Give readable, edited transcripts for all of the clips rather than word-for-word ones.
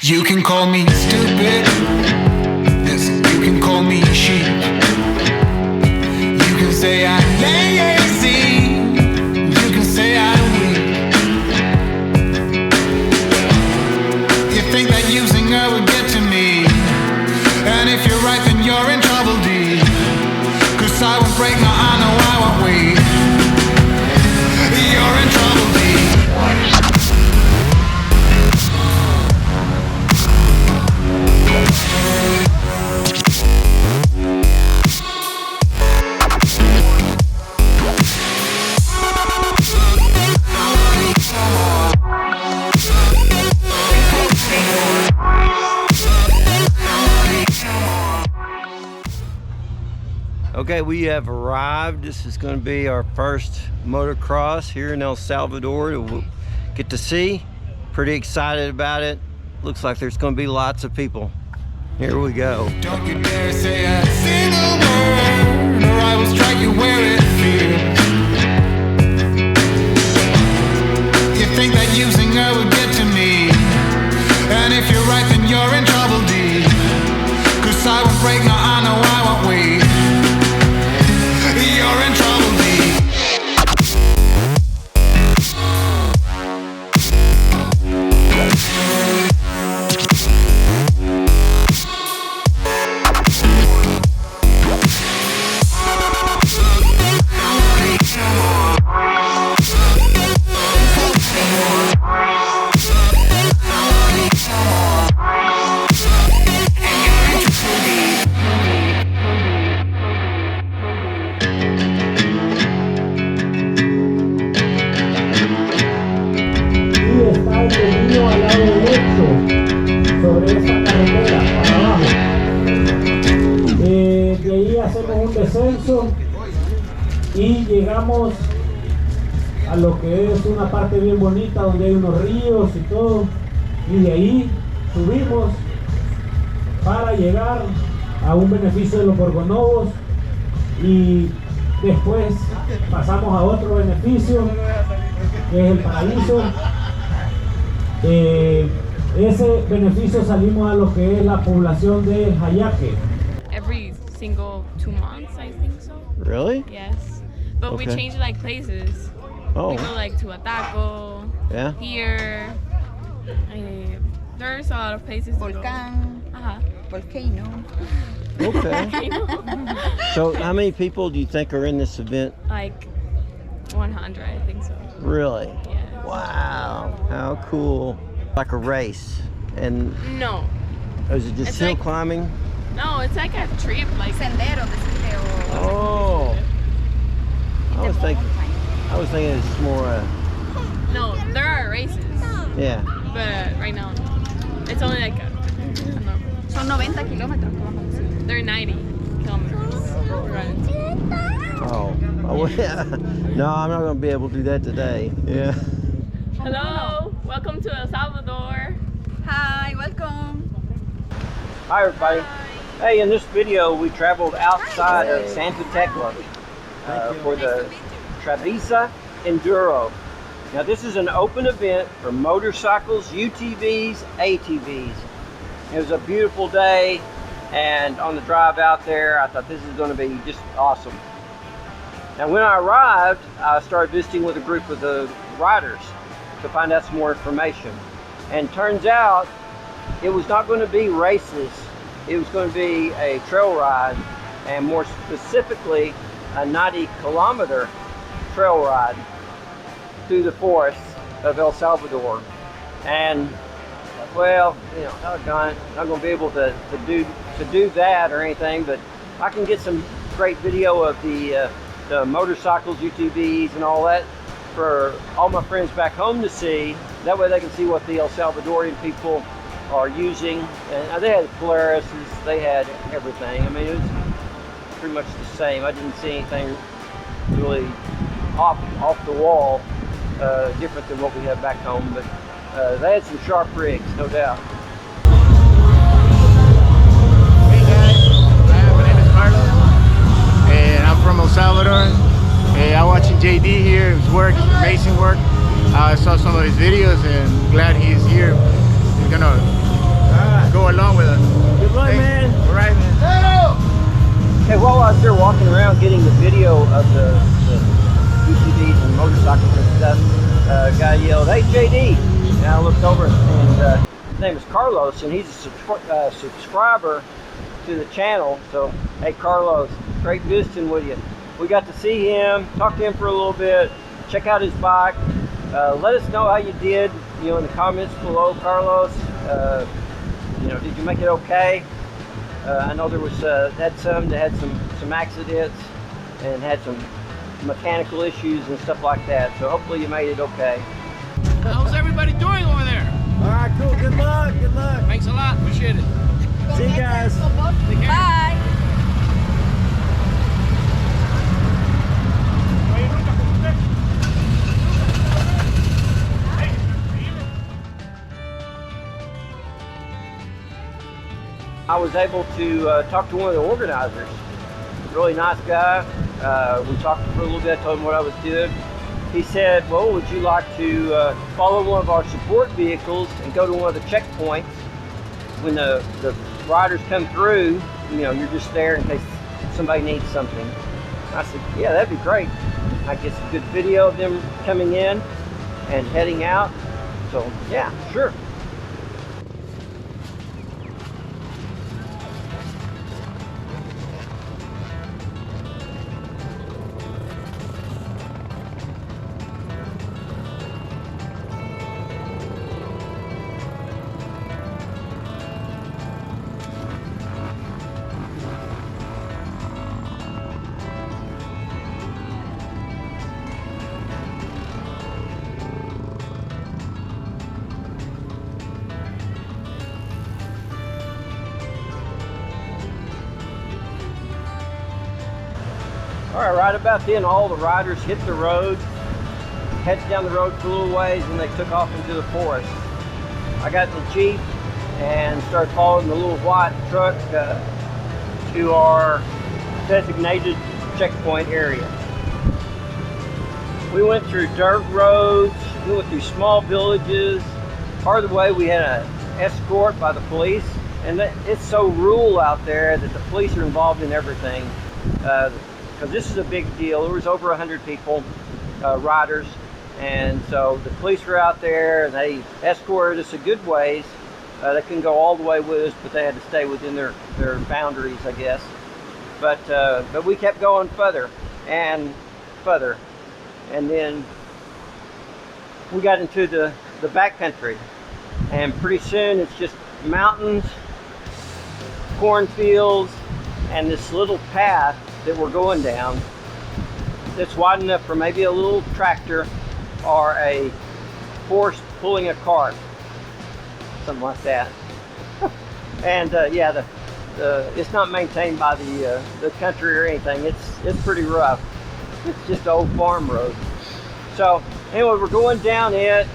You can call me stupid, yes, you can call me sheep. You can say I'm lazy, you can say I'm weak. You think that using her would get to me, and if you're right then you're in trouble deep. 'Cause I won't break, no I know I won't wait. You're in trouble deep. Okay, we have arrived. This is going to be our first motocross here in El Salvador to get to see. Pretty excited about it. Looks like there's going to be lots of people. Here we go. Don't you dare say a single word, or I will strike you where it feels. You think that using her would get to me, and if you're right then you're in trouble deep. 'Cause I won't break, no I know I won't wait. You're in trouble deep. Y llegamos a lo que es una parte bien bonita donde hay unos ríos y todo, y de ahí subimos para llegar a un beneficio de los borgonobos y después pasamos a otro beneficio que es el paraíso. Ese beneficio salimos a lo que es la población de Jayaque. Every single 2 months, I think so. Really? Yes. But we change like places. Oh. We go like to Ataco. Yeah. Here. There's a lot of places to go. Volcano. Okay. So how many people do you think are in this event? Like 100, I think so. Really? Yeah. Wow. How cool. Like a race. And No. is it just It's hill like- climbing? No, it's like a trip. Like Sendero, decirle, o Oh. I was thinking it's more no, there are races. yeah. But right now, it's only like son 90 kilómetros que vamos a hacer. they're 90 kilometers. We're running. Oh. Oh yeah. No, I'm not going to be able to do that today. Yeah. Hello, welcome to El Salvador. Hi, welcome. Hi everybody. Hey, in this video we traveled outside of Santa Tecla for the Travesia Enduro. Now this is an open event for motorcycles, UTVs, ATVs. It was a beautiful day, and on the drive out there I thought this is going to be just awesome. Now when I arrived, I started visiting with a group of the riders to find out some more information. And turns out it was not going to be races. It was going to be a trail ride, and more specifically a 90-kilometer trail ride through the forests of El Salvador. And well, you know, doggone it, not going to be able to do that or anything, but I can get some great video of the motorcycles, UTVs, and all that for all my friends back home to see. That way they can see what the El Salvadorian people are using. And they had Polaris, they had everything. I mean, it was pretty much the same. I didn't see anything really off the wall different than what we have back home, but they had some sharp rigs, no doubt. Hey guys, my name is Carlos, and I'm from El Salvador. I'm watching JD here, his work, amazing work. I saw some of his videos and glad he's here. He's gonna go along with us. Good luck, man. All right, man. Okay, while I was there walking around getting the video of the UTVs and motorcycles and stuff, a guy yelled, "Hey, JD!" And I looked over, and his name is Carlos, and he's a subscriber to the channel. So, hey, Carlos, great visiting with you. We got to see him, talk to him for a little bit, check out his bike. Let us know how you did, in the comments below, Carlos. Did you make it okay? I know there was had some that had some accidents and had some mechanical issues and stuff like that. So hopefully you made it okay. How's everybody doing over there? All right, cool. Good luck. Good luck. Thanks a lot. Appreciate it. See you guys. Take care. Bye. I was able to talk to one of the organizers. Really nice guy. We talked for a little bit, told him what I was doing. He said, well, would you like to follow one of our support vehicles and go to one of the checkpoints when the riders come through, you're just there in case somebody needs something. I said, yeah, that'd be great. I get some good video of them coming in and heading out. So yeah, sure. All right, right about then, all the riders hit the road, headed down the road for a little ways, and they took off into the forest. I got in the Jeep and started following the little white truck to our designated checkpoint area. We went through dirt roads, we went through small villages. Part of the way we had an escort by the police, and it's so rural out there that the police are involved in everything. Because this is a big deal. There was over 100 people, riders, and so the police were out there and they escorted us a good ways. They couldn't go all the way with us, but they had to stay within their boundaries, I guess. But we kept going further and further, and then we got into the backcountry, and pretty soon it's just mountains, cornfields, and this little path that we're going down that's wide enough for maybe a little tractor or a horse pulling a cart, something like that. And yeah, it's not maintained by the country or anything. It's pretty rough. It's just old farm road. So anyway, we're going down it.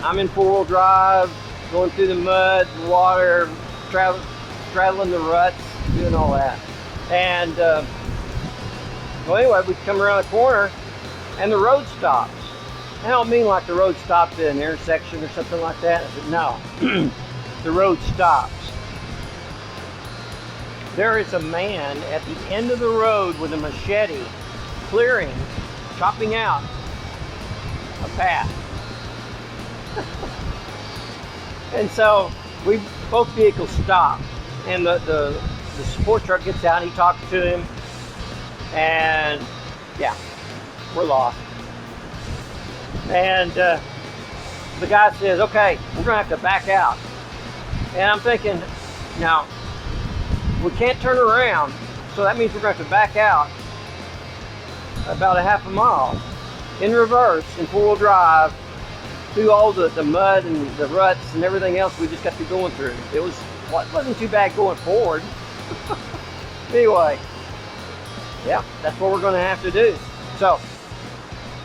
I'm in 4-wheel drive, going through the mud, the water, straddling the ruts, doing all that. And well, anyway, we come around a corner and the road stops. I don't mean like the road stopped at an intersection or something like that. I said, no, the road stops. There is a man at the end of the road with a machete, clearing, chopping out a path. And so both vehicles stop, and the support truck gets out and he talks to him, and yeah, we're lost. And the guy says, okay, we're gonna have to back out. And I'm thinking, now, we can't turn around, so that means we're gonna have to back out about a half a mile in reverse in 4-wheel drive through all the mud and the ruts and everything else we just got to be going through. It wasn't too bad going forward. Anyway, yeah, that's what we're going to have to do. So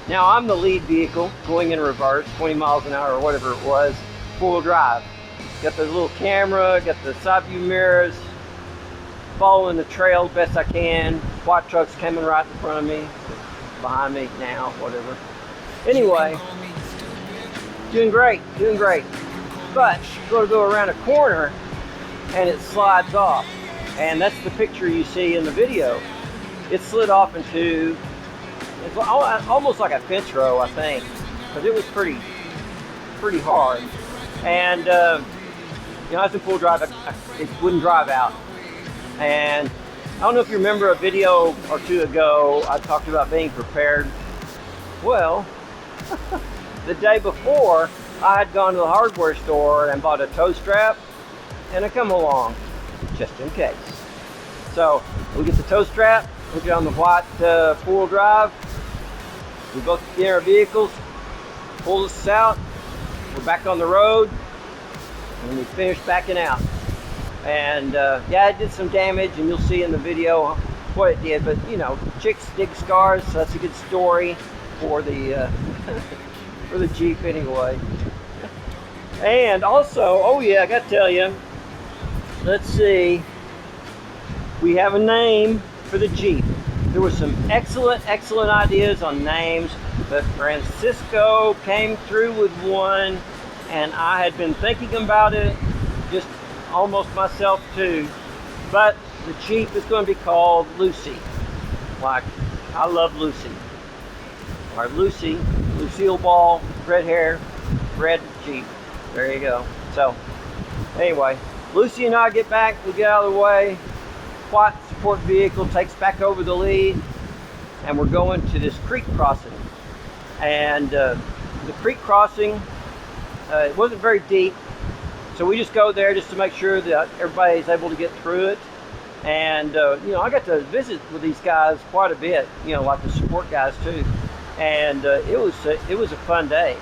now I'm the lead vehicle going in reverse, 20 miles an hour or whatever it was, 4-wheel drive. Got the little camera, got the side view mirrors, following the trail as best I can. Quad trucks coming right in front of me, behind me now, whatever. Anyway, doing great. But going to go around a corner, and it slides off. And that's the picture you see in the video. It slid off into, it's almost like a fence row, I think, because it was pretty hard. And you know, I was in full drive, it wouldn't drive out. And I don't know if you remember a video or two ago, I talked about being prepared. Well, the day before, I had gone to the hardware store and bought a tow strap and a come along, just in case. So we get the tow strap, we get on the white four-wheel drive, we both get in our vehicles, pulls us out, we're back on the road, and we finish backing out. And yeah, it did some damage, and you'll see in the video what it did, but you know, chicks dig scars, so that's a good story for the for the Jeep anyway. And also, oh yeah, I gotta tell you, let's see, we have a name for the Jeep. There were some excellent ideas on names, but Francisco came through with one, and I had been thinking about it just almost myself too. But the Jeep is going to be called Lucy. Like, I love Lucy. Or Lucy, Lucille Ball, red hair, red Jeep. There you go. So, anyway, Lucy and I get back, we get out of the way. White support vehicle takes back over the lead, and we're going to this creek crossing. And the creek crossing, it wasn't very deep, so we just go there just to make sure that everybody's able to get through it. And you know, I got to visit with these guys quite a bit, you know, like the support guys too. And it was a fun day.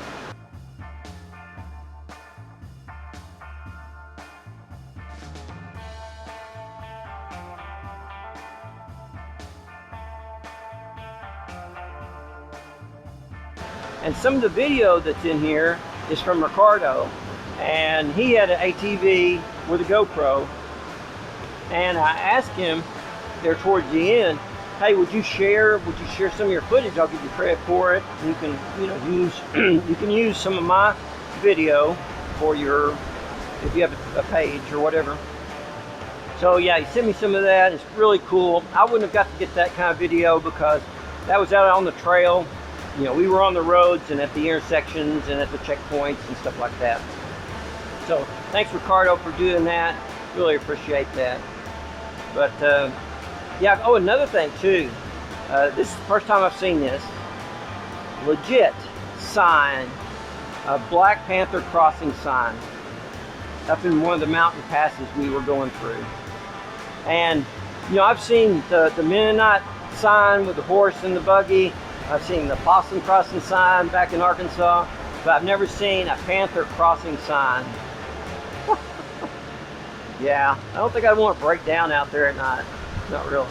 And some of the video that's in here is from Riccardo, and he had an ATV with a GoPro. And I asked him there towards the end, hey, would you share some of your footage? I'll give you credit for it. You can, you know, use some of my video for your, if you have a page or whatever. So yeah, he sent me some of that. It's really cool. I wouldn't have got to get that kind of video because that was out on the trail. You know, we were on the roads and at the intersections and at the checkpoints and stuff like that. So thanks, Riccardo, for doing that. Really appreciate that. But yeah, oh, another thing too. This is the first time I've seen this. Legit sign, a Black Panther crossing sign up in one of the mountain passes we were going through. And, you know, I've seen the Mennonite sign with the horse and the buggy. I've seen the possum crossing sign back in Arkansas, but I've never seen a panther crossing sign. Yeah, I don't think I'd want to break down out there at night. Not really.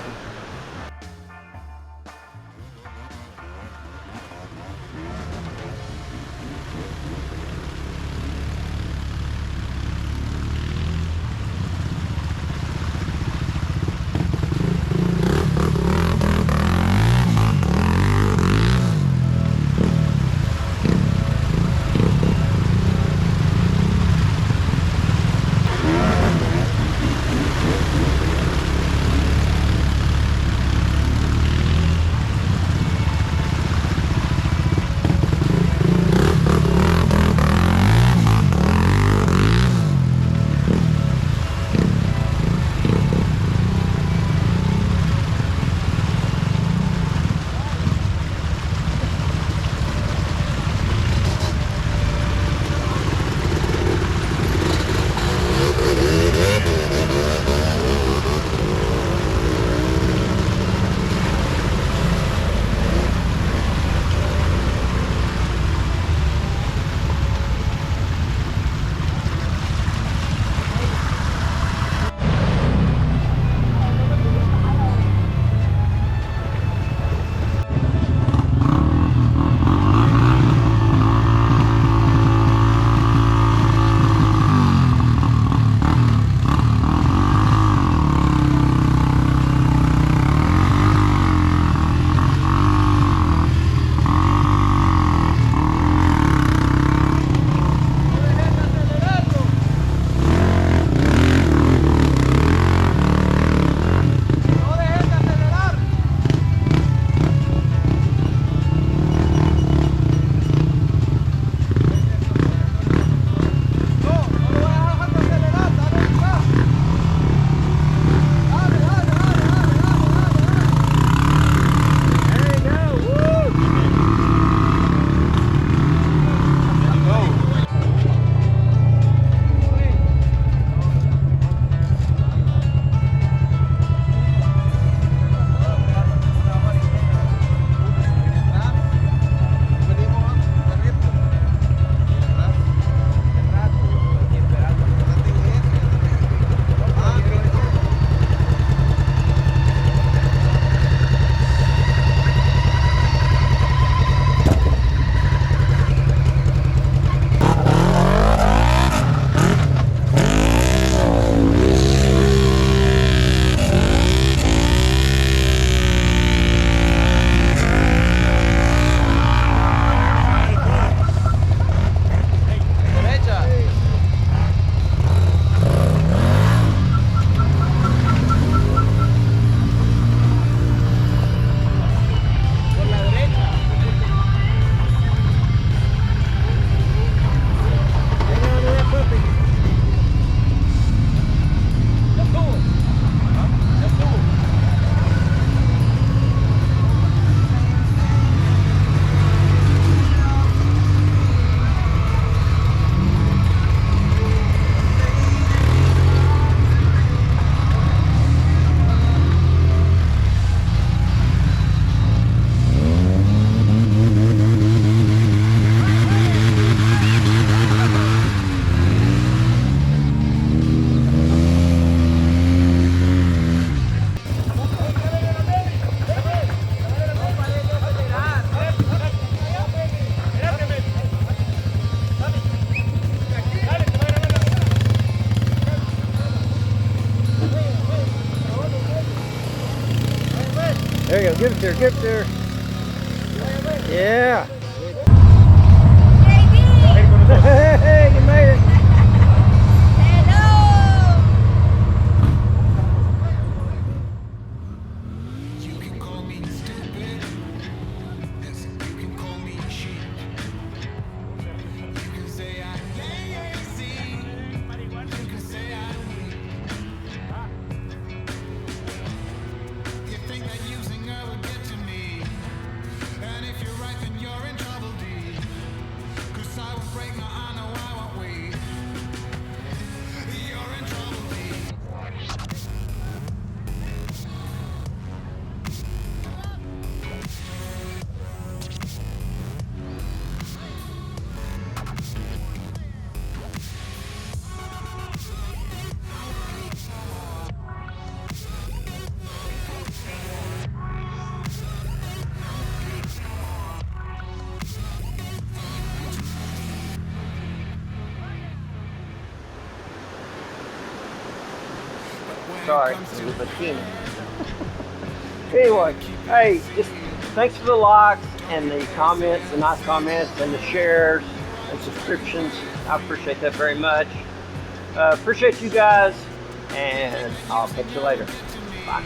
There you go. Give it there. Give it there. Yeah. Hey, you made it. You can call me stupid. Yes, you can call me cheap. You can say I'm lazy. You can say I'm weak. You think that using her will get to me. And if you're right, then you're in trouble, D. 'Cause I won't break, no, I know I won't wait. You're in trouble, D. Sorry, it was a bikini. Anyway, hey, just thanks for the likes and the comments, the nice comments, and the shares and subscriptions. I appreciate that very much. Appreciate you guys, and I'll catch you later. Bye.